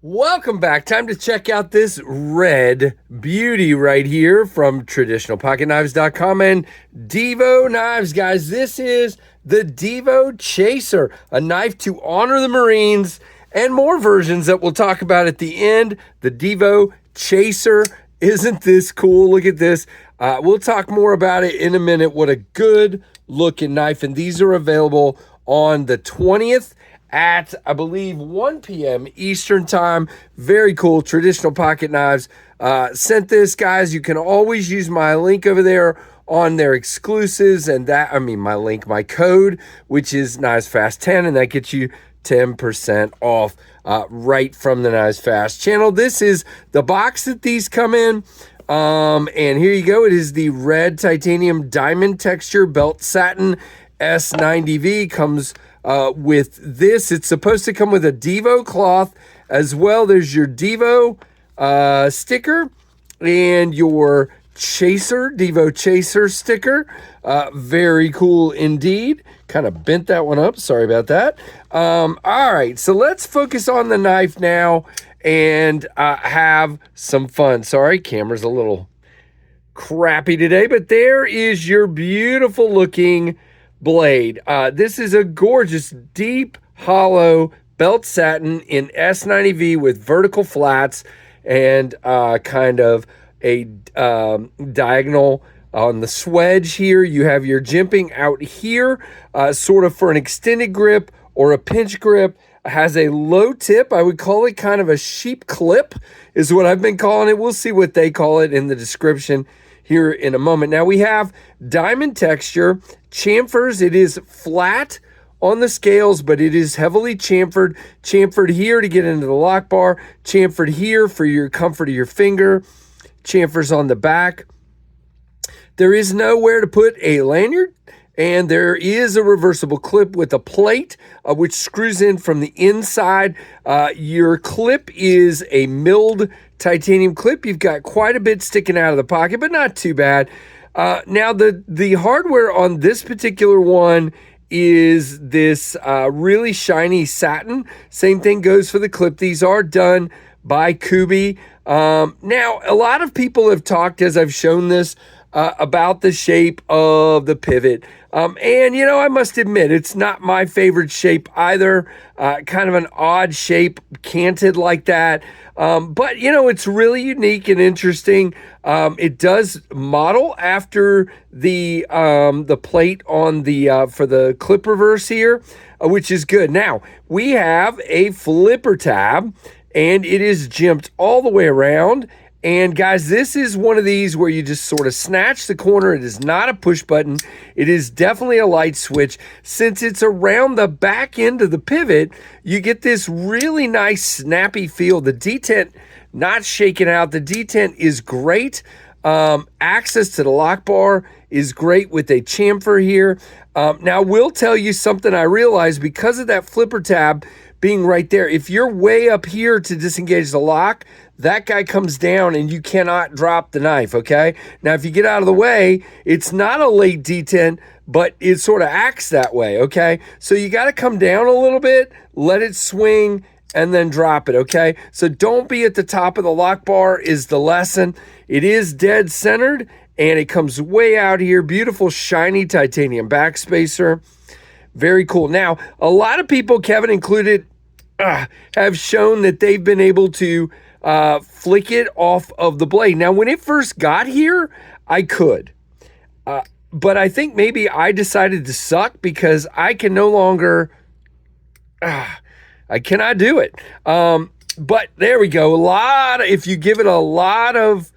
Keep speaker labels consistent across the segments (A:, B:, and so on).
A: Welcome back. Time to check out this red beauty right here from TraditionalPocketKnives.com and Divo Knives. Guys, this is the Divo Chaser, a knife to honor the Marines, and more versions that we'll talk about at the end. The Divo Chaser. Isn't this cool? Look at this. We'll talk more about it in a minute. What a good looking knife. And these are available on the 20th at, I believe, 1 p.m. Eastern time. Very cool. Traditional Pocket Knives sent this, guys. You can always use my link over there on their exclusives, and my code, which is KnivesFast10, and that gets you 10% off right from the Knives Fast channel. This is the box that these come in. And here you go. It is the red titanium diamond texture belt satin S90V. Comes with this. It's supposed to come with a Divo cloth as well. There's your Divo sticker and your Divo Chaser sticker. Very cool indeed. Kind of bent that one up. Sorry about that. All right, so let's focus on the knife now and have some fun. Sorry, camera's a little crappy today, but there is your beautiful looking blade. This is a gorgeous deep hollow belt satin in S90V with vertical flats and kind of a diagonal on the swedge here. You have your jimping out here, sort of for an extended grip or a pinch grip. Has a low tip. I would call it kind of a sheep clip is what I've been calling it. We'll see what they call it in the description here in a moment. Now we have diamond texture, chamfers. It is flat on the scales, but it is heavily chamfered. Chamfered here to get into the lock bar, chamfered here for your comfort of your finger, chamfers on the back. There is nowhere to put a lanyard, and there is a reversible clip with a plate, which screws in from the inside. Your clip is a milled titanium clip. You've got quite a bit sticking out of the pocket, but not too bad. Now, the hardware on this particular one is this really shiny satin. Same thing goes for the clip. These are done by Kubi. Now, a lot of people have talked, as I've shown this, about the shape of the pivot. And, I must admit, it's not my favorite shape either. Kind of an odd shape, canted like that. But, it's really unique and interesting. It does model after the plate on the for the clip reverse here, which is good. Now, we have a flipper tab, and it is jimped all the way around. And guys, this is one of these where you just sort of snatch the corner. It is not a push button. It is definitely a light switch. Since it's around the back end of the pivot, you get this really nice snappy feel. The detent not shaking out. The detent is great. Access to the lock bar is great with a chamfer here. Now, we'll tell you something I realized because of that flipper tab being right there. If you're way up here to disengage the lock, that guy comes down and you cannot drop the knife, okay? Now, if you get out of the way, it's not a late detent, but it sort of acts that way, okay? So you got to come down a little bit, let it swing, and then drop it, okay? So don't be at the top of the lock bar is the lesson. It is dead centered, and it comes way out here. Beautiful, shiny titanium backspacer. Very cool. Now, a lot of people, Kevin included, have shown that they've been able to flick it off of the blade. Now, when it first got here, I could. But I think maybe I decided to suck because I can no longer, I cannot do it. But there we go. If you give it a lot of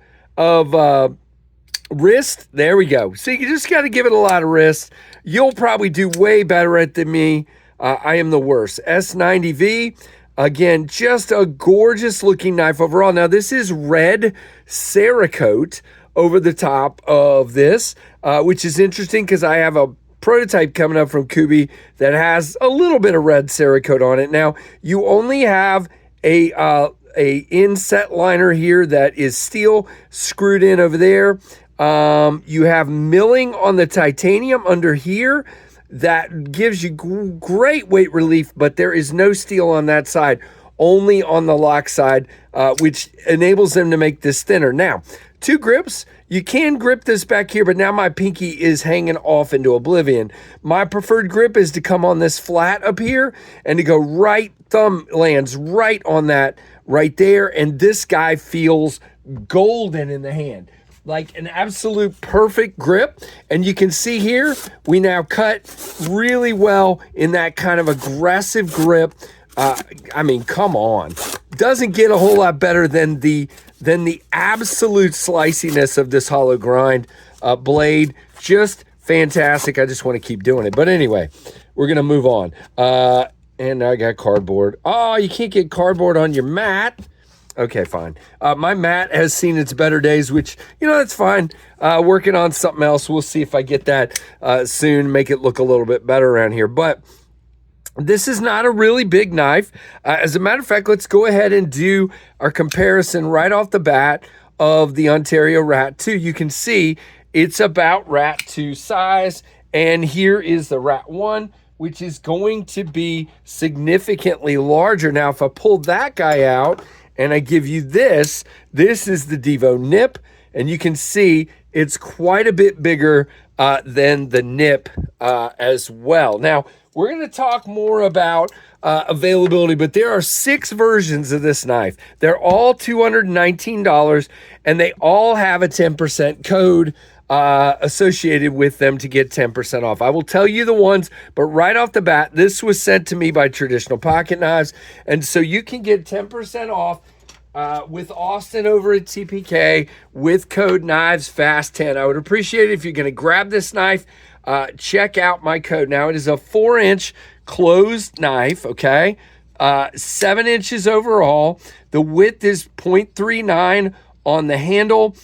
A: wrist, there we go. So you just got to give it a lot of wrist. You'll probably do way better at it than me. I am the worst. S90V. Again, just a gorgeous looking knife overall. Now, this is red Cerakote over the top of this, which is interesting because I have a prototype coming up from Kubi that has a little bit of red Cerakote on it. Now, you only have a inset liner here that is steel screwed in over there. You have milling on the titanium under here. That gives you great weight relief, but there is no steel on that side. only on the lock side, which enables them to make this thinner. Now, 2 grips, you can grip this back here, but now my pinky is hanging off into oblivion. My preferred grip is to come on this flat up here and to go right, thumb lands right on that right there. And this guy feels golden in the hand, like an absolute perfect grip. And you can see here, we now cut really well in that kind of aggressive grip. I mean, come on. Doesn't get a whole lot better than the absolute sliciness of this hollow grind blade. Just fantastic. I just want to keep doing it. But anyway, we're going to move on. And I got cardboard. Oh, you can't get cardboard on your mat. Okay, fine. My mat has seen its better days, which, you know, that's fine. Working on something else. We'll see if I get that soon, make it look a little bit better around here. But this is not a really big knife. As a matter of fact, let's go ahead and do our comparison right off the bat of the Ontario Rat 2. You can see it's about Rat 2 size. And here is the Rat 1, which is going to be significantly larger. Now, if I pull that guy out and I give you this is the Divo nip. And you can see it's quite a bit bigger than the nip as well. Now, we're going to talk more about availability, but there are 6 versions of this knife. They're all $219, and they all have a 10% code associated with them to get 10% off. I will tell you the ones, but right off the bat, this was sent to me by Traditional Pocket Knives, and so you can get 10% off with Austin over at TPK with code KNIVESFAST10. I would appreciate it if you're going to grab this knife. Check out my code. Now, it is a 4-inch closed knife, okay? 7 inches overall. The width is 0.39 on the handle,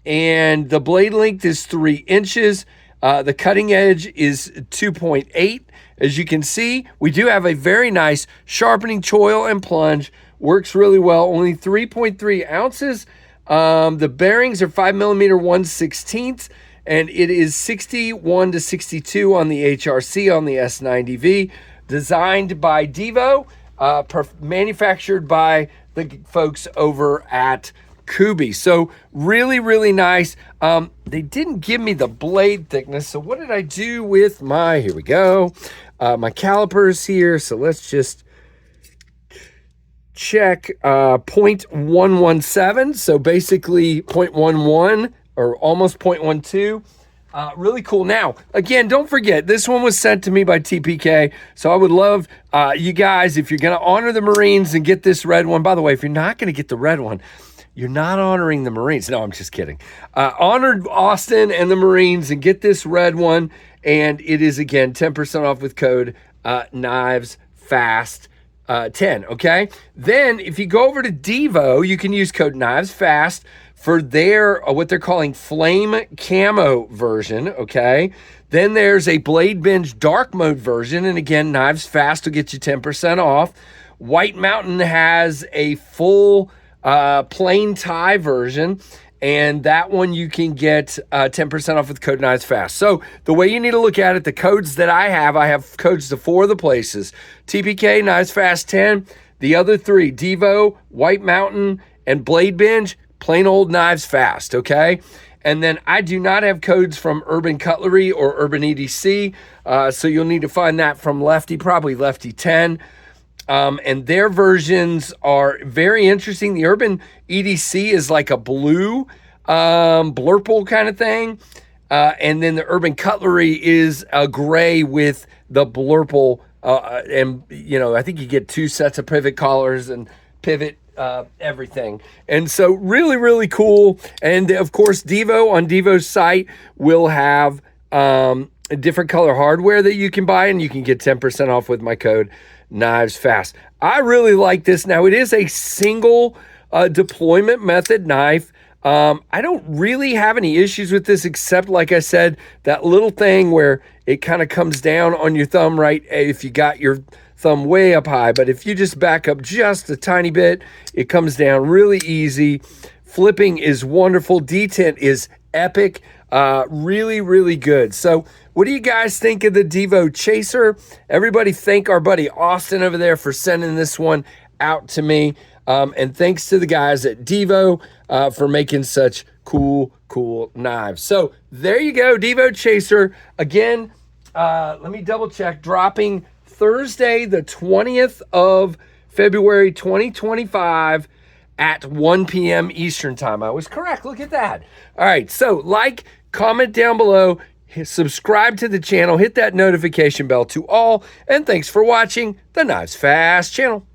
A: and the blade length is 3 inches. The cutting edge is 2.8. As you can see, we do have a very nice sharpening choil and plunge. Works really well. Only 3.3 ounces. The bearings are 5mm 1/16. And it is 61 to 62 on the HRC on the S90V. Designed by Divo, manufactured by the folks over at Kubi. So really, really nice. They didn't give me the blade thickness. So what did I do with my, here we go, my calipers here. So let's just check 0.117. So basically 0.11. or almost 0.12. Really cool. Now, again, don't forget, this one was sent to me by TPK, so I would love you guys, if you're going to honor the Marines and get this red one. By the way, if you're not going to get the red one, you're not honoring the Marines. No, I'm just kidding. Honor Austin and the Marines and get this red one, and it is, again, 10% off with code KNIVESFAST10, okay? Then, if you go over to Divo, you can use code KNIVESFAST for their, what they're calling Flame Camo version, okay? Then there's a Blade Binge Dark Mode version, and again, Knives Fast will get you 10% off. White Mountain has a full plain tie version, and that one you can get 10% off with code Knives Fast. So the way you need to look at it, the codes that I have codes to 4 of the places. TPK, Knives Fast 10, the other 3, Divo, White Mountain, and Blade Binge, plain old Knives Fast, okay? And then I do not have codes from Urban Cutlery or Urban EDC, so you'll need to find that from Lefty, probably Lefty 10. And their versions are very interesting. The Urban EDC is like a blue blurple kind of thing. And then the Urban Cutlery is a gray with the blurple. And, you know, I think you get 2 sets of pivot collars and pivot everything. And so really, really cool. And of course, Divo on Divo's site will have a different color hardware that you can buy, and you can get 10% off with my code Knives Fast. I really like this. Now, it is a single deployment method knife. I don't really have any issues with this, except, like I said, that little thing where it kind of comes down on your thumb, right? If you got your thumb way up high, but if you just back up just a tiny bit, it comes down really easy. Flipping is wonderful. Detent is epic. Really, really good. So what do you guys think of the Divo Chaser? Everybody thank our buddy Austin over there for sending this one out to me. And thanks to the guys at Divo for making such cool knives. So there you go, Divo Chaser. Again, let me double check. Dropping Thursday, the 20th of February, 2025 at 1 p.m. Eastern time. I was correct. Look at that. All right. So like, comment down below, subscribe to the channel, hit that notification bell to all, and thanks for watching the Knives Fast channel.